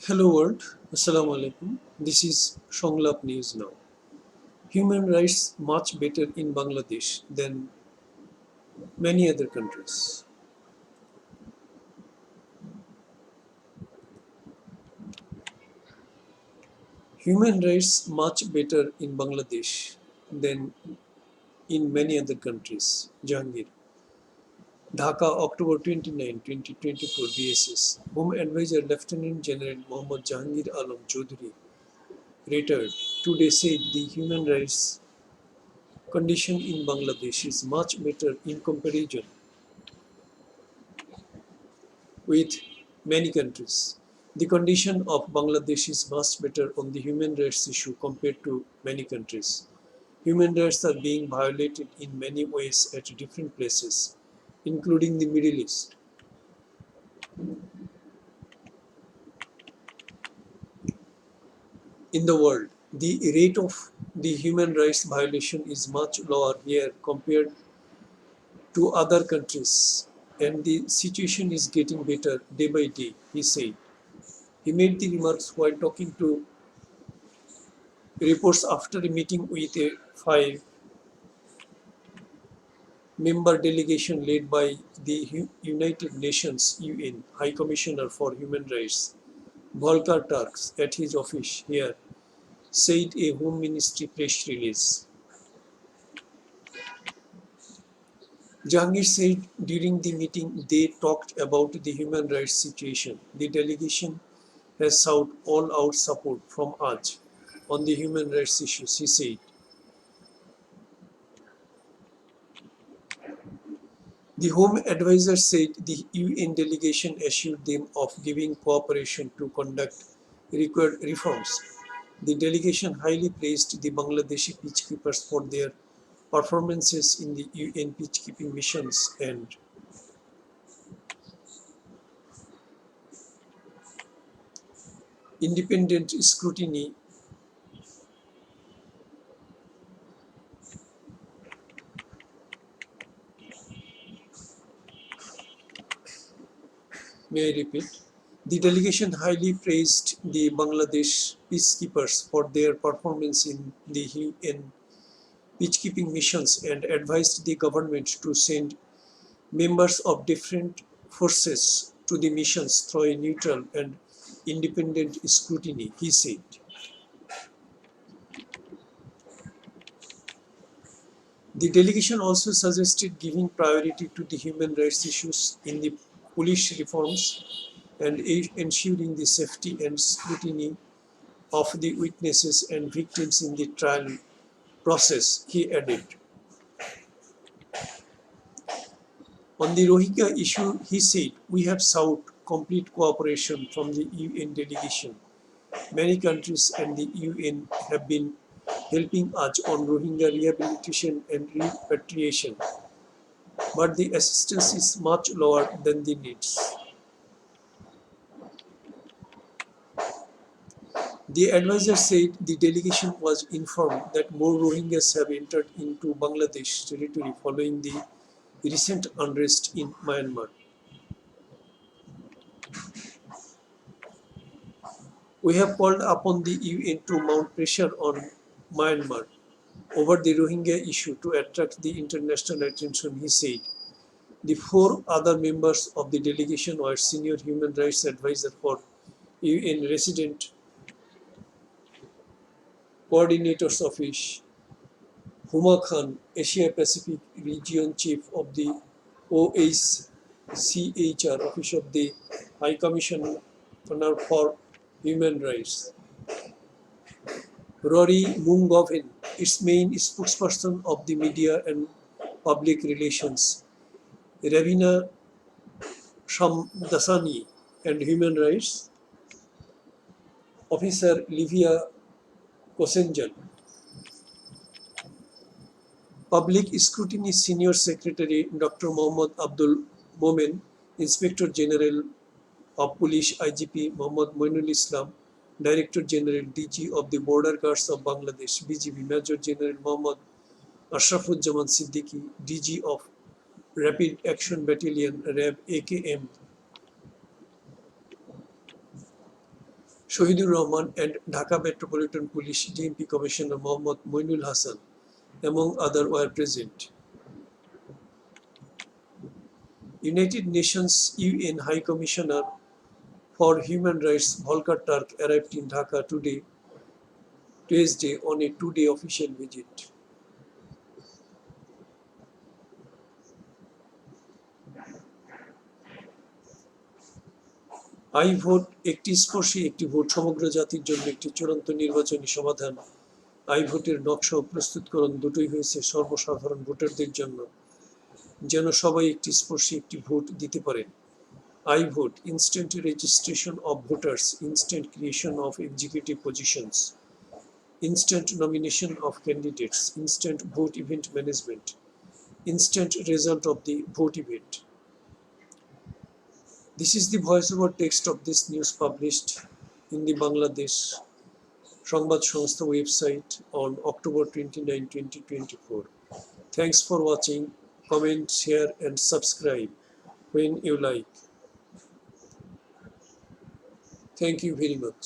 Hello world, Assalamu alaikum. This is Songlap News Now. Human rights much better in Bangladesh than many other countries. Human rights much better in Bangladesh than in many other countries. Jahangir. Dhaka, October 29, 2024, BSS. Home Advisor Lieutenant General Mohammad Jahangir Alam Chowdhury, retired, today said the human rights condition in Bangladesh is much better in comparison with many countries. The condition of Bangladesh is much better on the human rights issue compared to many countries. Human rights are being violated in many ways at different places, including the Middle East. In the world, the rate of the human rights violation is much lower here compared to other countries, and the situation is getting better day by day, he said. He made the remarks while talking to reports after a meeting with a five-member delegation led by the United Nations UN High Commissioner for Human Rights, Volker Turk, at his office here, said a Home Ministry press release. Jahangir said during the meeting they talked about the human rights situation. The delegation has sought all-out support from us on the human rights issues, he said. The Home Advisor said the UN delegation assured them of giving cooperation to conduct required reforms. The delegation highly praised the Bangladeshi peacekeepers for their performances in the UN peacekeeping missions and independent scrutiny May I repeat? The delegation highly praised the Bangladesh peacekeepers for their performance in the UN peacekeeping missions and advised the government to send members of different forces to the missions through a neutral and independent scrutiny, he said. The delegation also suggested giving priority to the human rights issues in the police reforms and ensuring the safety and scrutiny of the witnesses and victims in the trial process, he added. On the Rohingya issue, he said, we have sought complete cooperation from the UN delegation. Many countries and the UN have been helping us on Rohingya rehabilitation and repatriation, but the assistance is much lower than the needs. The advisor said the delegation was informed that more Rohingyas have entered into Bangladesh territory following the recent unrest in Myanmar. We have called upon the UN to mount pressure on Myanmar over the Rohingya issue to attract the international attention, he said. The four other members of the delegation were Senior Human Rights Advisor for UN Resident Coordinator's Office, Huma Khan, Asia Pacific Region Chief of the OHCHR, Office of the High Commissioner for Human Rights, Rory Mungovan, its main spokesperson of the media and public relations, Ravina Shamdasani, and Human Rights Officer Livia Kosenjan. Public Scrutiny Senior Secretary Dr. Mohammad Abdul Momen, Inspector General of Police IGP Mohammad Moinul Islam, Director General DG of the Border Guards of Bangladesh BGB Major General Mohammad Ashrafuzzaman Siddiqui, DG of Rapid Action Battalion RAB AKM Shahidur Rahman and Dhaka Metropolitan Police DMP Commissioner Mohammad Moinul Hassan, among others, were present. United Nations UN High Commissioner for Human Rights Volker Turk arrived in Dhaka today, Tuesday, on a two-day official visit. I vote একটি স্পর্শী একটি vote সমগ্র জাতির জন্য একটি চূড়ান্ত নির্বাচনী সমাধান। I ভোটের নকশা ও প্রস্তুতকরণ দুটোই হয়েছে সর্বসাধারণ ভোটারদের জন্য, যেন সবাই একটি স্পর্শী একটি ভোট দিতে পারেন। I vote, instant registration of voters, instant creation of executive positions, instant nomination of candidates, instant vote event management, instant result of the vote event. This is the voiceover text of this news published in the Bangladesh Sangbad সংস্থা website on October 29, 2024. Thanks for watching. Comment, share and subscribe when you like. Thank you very much.